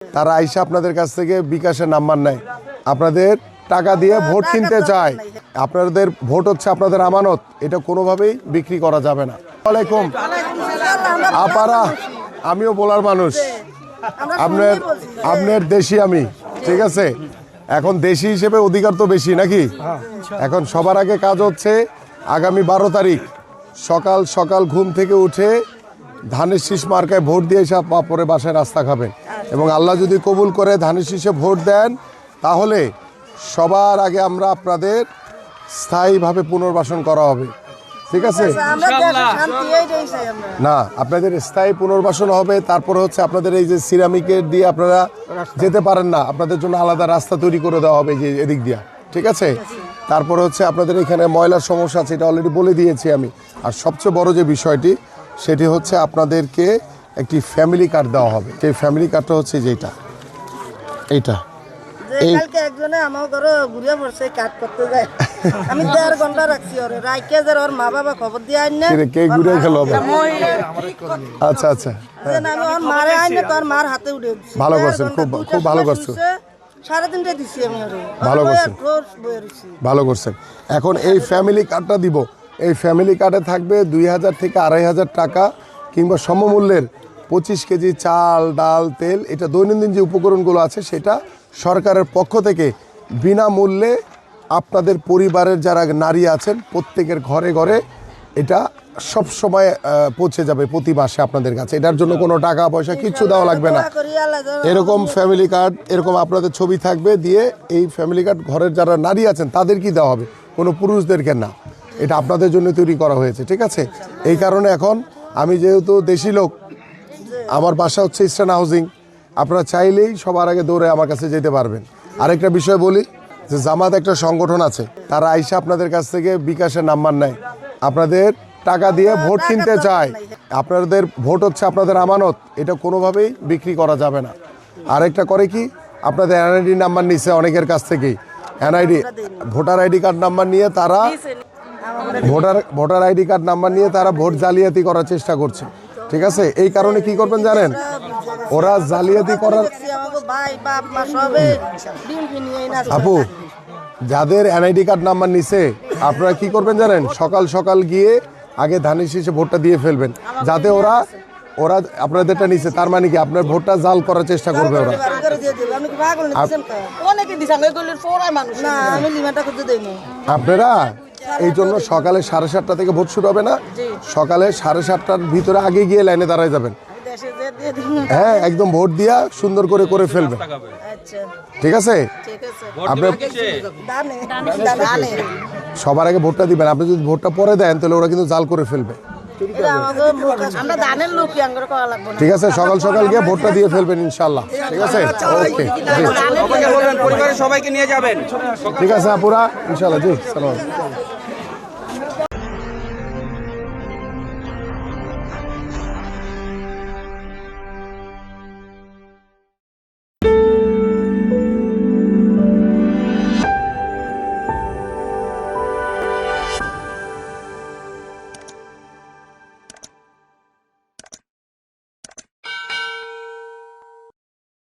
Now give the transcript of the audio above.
তারা আইসা আপনাদের কাছ থেকে বিকাশের নাম্বার নেয়, আপনাদের টাকা দিয়ে ভোট কিনতে চায়। আপনাদের ভোট হচ্ছে আপনাদের আমানত, এটা কোনোভাবেই বিক্রি করা যাবে না। ওয়ালাইকুম আপারা, আমিও বলার মানুষ, আপনার দেশি আমি, ঠিক আছে। এখন দেশি হিসেবে অধিকার তো বেশি নাকি। এখন সবার আগে কাজ হচ্ছে আগামী 12 তারিখ সকাল সকাল ঘুম থেকে উঠে ধানের শীষ মার্কায় ভোট দিয়ে এসে পরে বাসায় রাস্তা খাবেন, এবং আল্লাহ যদি কবুল করে ধানের শীষে ভোট দেন তাহলে সবার আগে আমরা আপনাদের স্থায়ীভাবে পুনর্বাসন করা হবে, ঠিক আছে। না, আপনাদের স্থায়ী পুনর্বাসন হবে। তারপর হচ্ছে আপনাদের এই যে সিরামিকের দিয়ে আপনারা যেতে পারেন না, আপনাদের জন্য আলাদা রাস্তা তৈরি করে দেওয়া হবে যে এদিক দিয়া, ঠিক আছে। তারপর হচ্ছে আপনাদের এখানে ময়লার সমস্যা আছে, এটা অলরেডি বলে দিয়েছি আমি। আর সবচেয়ে বড় যে বিষয়টি সেটি হচ্ছে আপনাদেরকে একটি ফ্যামিলি কার্ড দেওয়া হবে। সেই ফ্যামিলি কার্ডটা হচ্ছে যেটা এইটা কালকে একজনে আমার ঘরে ঘুরে পড়ছে কাট করতে যায়, আমি 1.5 ঘন্টা রাখছি ওরে রাইকে যে ওর মা বাবা খবর দিয়ে আইন না কে ঘুরে গেল। আচ্ছা আচ্ছা, আমি ওর মারে আইন না, তোর মার হাতে উঠে ভালো করছেন, খুব ভালো করছেন, 3.5 দিছি আমি ওরে, ভালো করছেন, ভালো করছেন। এখন এই ফ্যামিলি কার্ডটা দিব, এই ফ্যামিলি কার্ডে থাকবে 2000 থেকে 2500 টাকা কিংবা সমমূল্যের 25 কেজি চাল, ডাল, তেল, এটা দৈনন্দিন যে উপকরণগুলো আছে সেটা সরকারের পক্ষ থেকে বিনামূল্যে আপনাদের পরিবারের যারা নারী আছেন প্রত্যেকের ঘরে ঘরে এটা সব সময় পৌঁছে যাবে প্রতি মাসে আপনাদের কাছে। এটার জন্য কোনো টাকা পয়সা কিচ্ছু দেওয়া লাগবে না। এরকম ফ্যামিলি কার্ড, এরকম আপনাদের ছবি থাকবে দিয়ে, এই ফ্যামিলি কার্ড ঘরের যারা নারী আছেন তাদেরকেই দেওয়া হবে, কোনো পুরুষদেরকে না। এটা আপনাদের জন্য তৈরি করা হয়েছে, ঠিক আছে। এই কারণে এখন আমি যেহেতু দেশি লোক, আমার বাসা হচ্ছে ইস্টার্ন হাউজিং, আপনারা চাইলেই সবার আগে দৌড়ে আমার কাছে যেতে পারবেন। আরেকটা বিষয় বলি যে জামাত একটা সংগঠন আছে, তারা আইসা আপনাদের কাছ থেকে বিকাশের নাম্বার নেয়, আপনাদের টাকা দিয়ে ভোট কিনতে চায়। আপনাদের ভোট হচ্ছে আপনাদের আমানত, এটা কোনোভাবেই বিক্রি করা যাবে না। আরেকটা করে কি, আপনাদের এনআইডি নাম্বার নিচ্ছে অনেকের কাছ থেকেই, NID voter ID card number নিয়ে তারা ভোটার আইডি কার্ড নাম্বার নিয়ে তারা ভোট জালিয়াতি করার চেষ্টা করছে, ঠিক আছে। এই কারণে কি করবেন জানেন, ওরা জালিয়াতি করার আপু যাদের এনআইডি কার্ড নাম্বার নিছে আপনারা কি করবেন জানেন, সকাল সকাল গিয়ে আগে ধানের শীষে ভোটটা দিয়ে ফেলবেন, যাতে ওরা আপনাদেরটা নিছে, তার মানে কি আপনার ভোটটা জাল করার চেষ্টা করবে ওরা। আপনারা এই জন্য সকালে 7:30 থেকে ভোট শুরু হবে না, সকালে 7:30টার ভিতরে আগে গিয়ে লাইনে দাঁড়ায় যাবেন, হ্যাঁ, একদম ভোট দিয়া সুন্দর করে করে ফেলবেন, ঠিক আছে। আপনার সবার আগে ভোটটা দিবেন, আপনি যদি ভোটটা পরে দেন তাহলে ওরা কিন্তু জাল করে ফেলবে, ঠিক আছে। সকাল সকাল গিয়ে ভোটটা দিয়ে ফেলবেন ইনশাল্লাহ, ঠিক আছে। ওকে, সবাইকে নিয়ে যাবেন, ঠিক আছে আপুরা, ইনশাল্লাহ। জি সালাম।